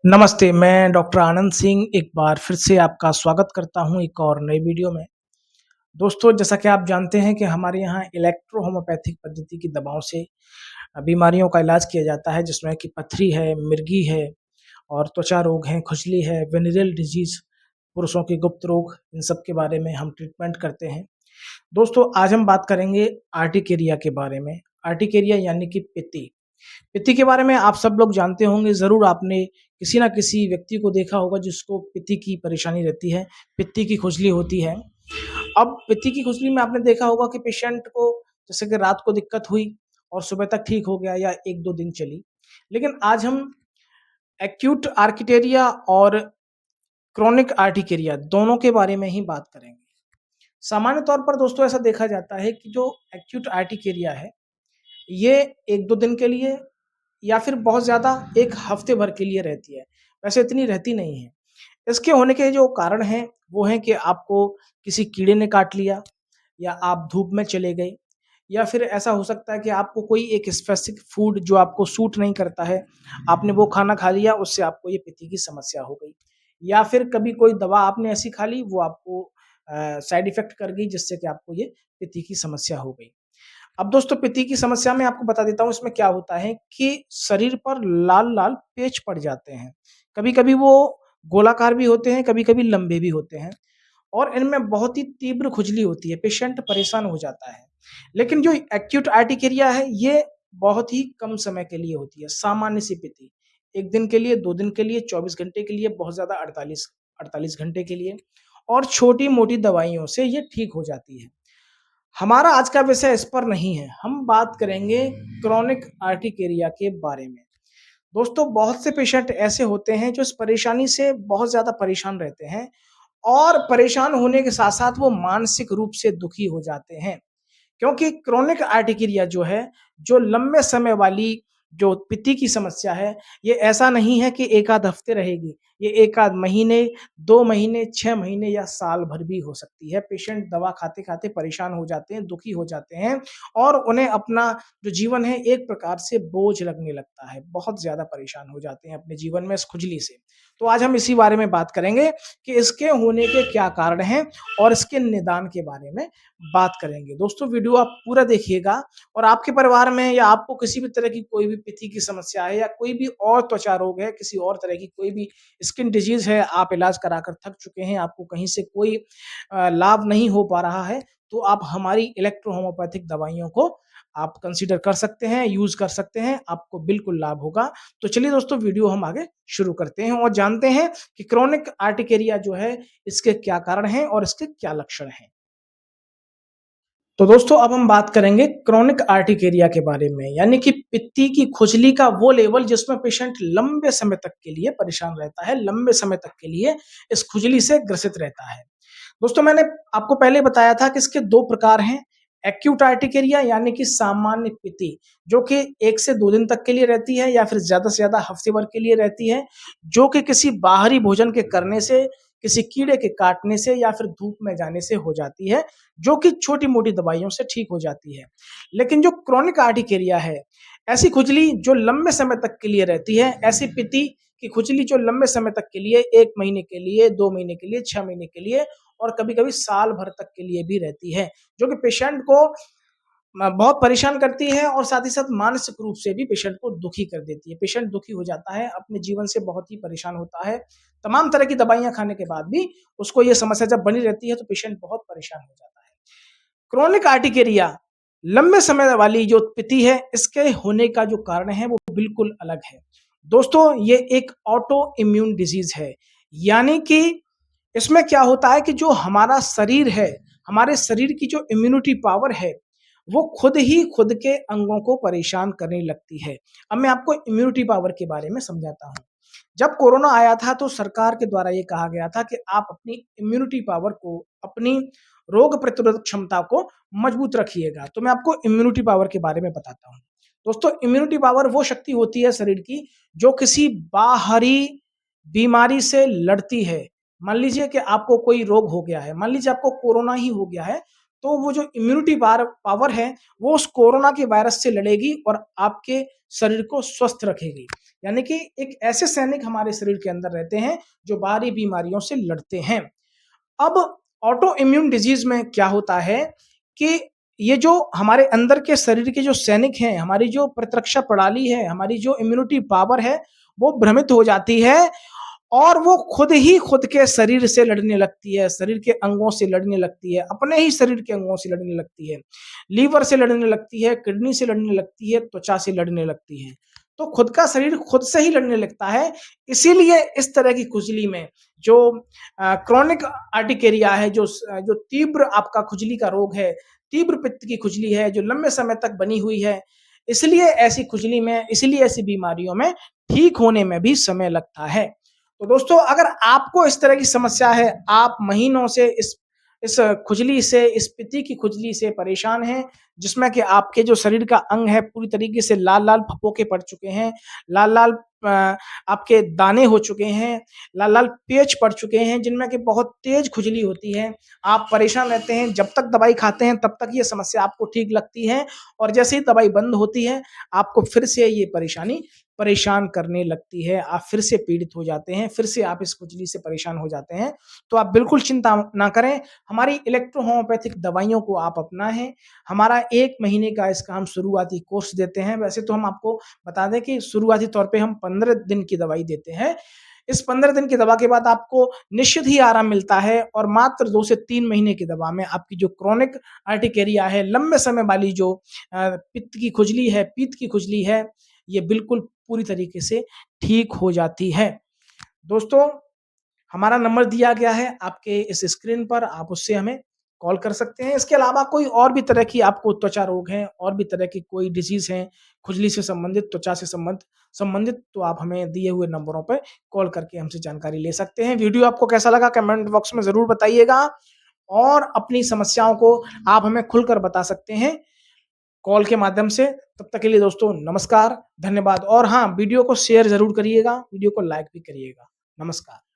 नमस्ते, मैं डॉक्टर आनंद सिंह एक बार फिर से आपका स्वागत करता हूँ एक और नई वीडियो में। दोस्तों, जैसा कि आप जानते हैं कि हमारे यहाँ इलेक्ट्रो होम्योपैथिक पद्धति की दवाओं से बीमारियों का इलाज किया जाता है, जिसमें कि पथरी है, मिर्गी है और त्वचा रोग हैं, खुजली है, वेनेरियल डिजीज़, पुरुषों के गुप्त रोग, इन सब के बारे में हम ट्रीटमेंट करते हैं। दोस्तों, आज हम बात करेंगे आर्टिकेरिया के बारे में। आर्टिकेरिया यानी कि पित्ती। पित्ती के बारे में आप सब लोग जानते होंगे, ज़रूर आपने किसी न किसी व्यक्ति को देखा होगा जिसको पित्ती की परेशानी रहती है, पित्ती की खुजली होती है। अब पित्ती की खुजली में आपने देखा होगा कि पेशेंट को जैसे कि रात को दिक्कत हुई और सुबह तक ठीक हो गया या 1-2 दिन चली। लेकिन आज हम एक्यूट आर्किटेरिया और क्रोनिक आर्टिकेरिया दोनों के बारे में ही बात करेंगे। सामान्य तौर पर दोस्तों ऐसा देखा जाता है कि जो एक्यूट आर्टिकेरिया है, ये 1-2 दिन के लिए या फिर बहुत ज़्यादा 1 हफ्ते भर के लिए रहती है। वैसे इतनी रहती नहीं है। इसके होने के जो कारण हैं, वो हैं कि आपको किसी कीड़े ने काट लिया या आप धूप में चले गए या फिर ऐसा हो सकता है कि आपको कोई एक स्पेसिफिक फूड जो आपको सूट नहीं करता है, आपने वो खाना खा लिया, उससे आपको ये पित्ती की समस्या हो गई। या फिर कभी कोई दवा आपने ऐसी खा ली, वो आपको साइड इफ़ेक्ट कर गई, जिससे कि आपको ये पित्ती की समस्या हो गई। अब दोस्तों, पित्ती की समस्या में आपको बता देता हूँ, इसमें क्या होता है कि शरीर पर लाल-लाल पेच पड़ जाते हैं। कभी-कभी वो गोलाकार भी होते हैं, कभी-कभी लंबे भी होते हैं और इनमें बहुत ही तीव्र खुजली होती है, पेशेंट परेशान हो जाता है। लेकिन जो एक्यूट अर्टिकेरिया है, ये बहुत ही कम समय के लिए होती है, सामान्य सी पित्ती। 1 दिन के लिए, 2 दिन के लिए, 24 घंटे के लिए, बहुत ज़्यादा 48 घंटे के लिए और छोटी-मोटी दवाइयों से ये ठीक हो जाती है। हमारा आज का विषय इस पर नहीं है, हम बात करेंगे क्रोनिक आर्टिकेरिया के बारे में। दोस्तों, बहुत से पेशेंट ऐसे होते हैं जो इस परेशानी से बहुत ज़्यादा परेशान रहते हैं और परेशान होने के साथ-साथ वो मानसिक रूप से दुखी हो जाते हैं। क्योंकि क्रोनिक आर्टिकेरिया जो है, जो लंबे समय वाली जो पित्ती की समस्या है, ये ऐसा नहीं है कि 1 आध हफ्ते रहेगी। ये 1 आध महीने, 2 महीने, 6 महीने या साल भर भी हो सकती है। पेशेंट दवा खाते-खाते परेशान हो जाते हैं, दुखी हो जाते हैं और उन्हें अपना जो जीवन है एक प्रकार से बोझ लगने लगता है। बहुत ज़्यादा परेशान हो जाते हैं अपने जीवन में इस खुजली से। तो आज हम इसी बारे में बात करेंगे कि इसके होने के क्या कारण हैं और इसके निदान के बारे में बात करेंगे। दोस्तों, वीडियो आप पूरा देखिएगा और आपके परिवार में या आपको किसी भी तरह की कोई भी पित्ती की समस्या है या कोई भी और त्वचा रोग है, किसी और तरह की कोई भी स्किन डिजीज़ है, आप इलाज कराकर थक चुके हैं, आपको कहीं से कोई लाभ नहीं हो पा रहा है, तो आप हमारी इलेक्ट्रो होम्योपैथिक दवाइयों को आप कंसीडर कर सकते हैं, यूज़ कर सकते हैं, आपको बिल्कुल लाभ होगा। तो चलिए दोस्तों, वीडियो हम आगे शुरू करते हैं और जानते हैं कि क्रोनिक आर्टिकेरिया जो है, इसके क्या कारण हैं और इसके क्या लक्षण हैं। तो दोस्तों, अब हम बात करेंगे क्रोनिक आर्टिकेरिया के बारे में, यानी कि पित्ती की खुजली का वो लेवल जिसमें पेशेंट लंबे समय तक के लिए परेशान रहता है, लंबे समय तक के लिए इस खुजली से ग्रसित रहता है। दोस्तों, मैंने आपको पहले बताया था कि इसके 2 प्रकार हैं, एक्यूट आर्टिकेरिया यानी कि सामान्य पित्ती, जो कि 1 से 2 दिन तक के लिए रहती है या फिर ज़्यादा से ज़्यादा हफ्ते भर के लिए रहती है, जो कि किसी बाहरी भोजन के करने से, किसी कीड़े के काटने से या फिर धूप में जाने से हो जाती है, जो कि छोटी-मोटी दवाइयों से ठीक हो जाती है। लेकिन जो क्रोनिक आर्टिकेरिया है, ऐसी खुजली जो लंबे समय तक के लिए रहती है, ऐसी पित्ती की खुजली जो लंबे समय तक के लिए 1 महीने के लिए, 2 महीने के लिए, 6 महीने के लिए और कभी-कभी साल भर तक के लिए भी रहती है, जो कि पेशेंट को बहुत परेशान करती है और साथ ही साथ मानसिक रूप से भी पेशेंट को दुखी कर देती है। पेशेंट दुखी हो जाता है, अपने जीवन से बहुत ही परेशान होता है। तमाम तरह की दवाइयाँ खाने के बाद भी उसको ये समस्या जब बनी रहती है, तो पेशेंट बहुत परेशान हो जाता है। क्रोनिक आर्टिकेरिया लंबे समय वाली जो पित्ती है, इसके होने का जो कारण है वो बिल्कुल अलग है। दोस्तों, ये एक ऑटो इम्यून डिजीज़ है, यानी कि इसमें क्या होता है कि जो हमारा शरीर है, हमारे शरीर की जो इम्यूनिटी पावर है, वो खुद ही खुद के अंगों को परेशान करने लगती है। अब मैं आपको इम्यूनिटी पावर के बारे में समझाता हूँ। जब कोरोना आया था तो सरकार के द्वारा ये कहा गया था कि आप अपनी इम्यूनिटी पावर को, अपनी रोग प्रतिरोधक क्षमता को मजबूत रखिएगा। तो मैं आपको इम्यूनिटी पावर के बारे में बताता हूँ। दोस्तों, इम्यूनिटी पावर वो शक्ति होती है शरीर की जो किसी बाहरी बीमारी से लड़ती है। मान लीजिए कि आपको कोई रोग हो गया है, मान लीजिए आपको कोरोना ही हो गया है, तो वो जो इम्यूनिटी पावर है, वो उस कोरोना के वायरस से लड़ेगी और आपके शरीर को स्वस्थ रखेगी। यानी कि एक ऐसे सैनिक हमारे शरीर के अंदर रहते हैं जो बाहरी बीमारियों से लड़ते हैं। अब ऑटो इम्यून डिजीज में क्या होता है कि ये जो हमारे अंदर के शरीर के जो सैनिक हैं, हमारी जो प्रतिरक्षा प्रणाली है, हमारी जो इम्यूनिटी पावर है, वो भ्रमित हो जाती है और वो खुद ही खुद के शरीर से लड़ने लगती है, शरीर के अंगों से लड़ने लगती है, अपने ही शरीर के अंगों से लड़ने लगती है, लीवर से लड़ने लगती है, किडनी से लड़ने लगती है, त्वचा से लड़ने लगती है। तो खुद का शरीर खुद से ही लड़ने लगता है। इसीलिए इस तरह की खुजली में जो क्रोनिक अर्टिकेरिया है, जो तीव्र आपका खुजली का रोग है, तीव्र पित्त की खुजली है, जो लंबे समय तक बनी हुई है, इसलिए ऐसी खुजली में, इसलिए ऐसी बीमारियों में ठीक होने में भी समय लगता है। तो दोस्तों, अगर आपको इस तरह की समस्या है, आप महीनों से इस खुजली से, इस पित्ती की खुजली से परेशान हैं, जिसमें कि आपके जो शरीर का अंग है पूरी तरीके से लाल-लाल फफोके पड़ चुके हैं, लाल-लाल आपके दाने हो चुके हैं, लाल-लाल पेच पड़ चुके हैं, जिनमें कि बहुत तेज खुजली होती है। आप परेशान रहते हैं, जब तक दवाई खाते हैं तब तक ये समस्या आपको ठीक लगती है और जैसे ही दवाई बंद होती है, आपको फिर से ये परेशानी परेशान करने लगती है। आप फिर से पीड़ित हो जाते हैं, फिर से आप इस खुजली से परेशान हो जाते हैं। तो आप बिल्कुल चिंता ना करें, हमारी इलेक्ट्रो होम्योपैथिक दवाइयों को आप अपनाएँ। हमारा 1 महीने का इसका हम शुरुआती कोर्स देते हैं। वैसे तो हम आपको बता दें कि शुरुआती तौर पे हम 15 दिन की दवाई देते हैं। इस 15 दिन की दवा के बाद आपको निश्चित ही आराम मिलता है और मात्र 2 से 3 महीने की दवा में आपकी जो क्रोनिक अर्टिकेरिया है, लंबे समय वाली जो पित्त की खुजली है, पीत की खुजली है, ये बिल्कुल पूरी तरीके से ठीक हो जाती है। दोस्तों, हमारा नंबर दिया गया है आपके इस स्क्रीन पर, आप उससे हमें कॉल कर सकते हैं। इसके अलावा कोई और भी तरह की आपको त्वचा रोग हैं, और भी तरह की कोई डिज़ीज़ हैं, खुजली से संबंधित, त्वचा से संबंधित, तो आप हमें दिए हुए नंबरों पे कॉल करके हमसे जानकारी ले सकते हैं। वीडियो आपको कैसा लगा कमेंट बॉक्स में ज़रूर बताइएगा और अपनी समस्याओं को आप हमें खुलकर बता सकते हैं कॉल के माध्यम से। तब तक के लिए दोस्तों नमस्कार, धन्यवाद और हाँ, वीडियो को शेयर ज़रूर करिएगा, वीडियो को लाइक भी करिएगा। नमस्कार।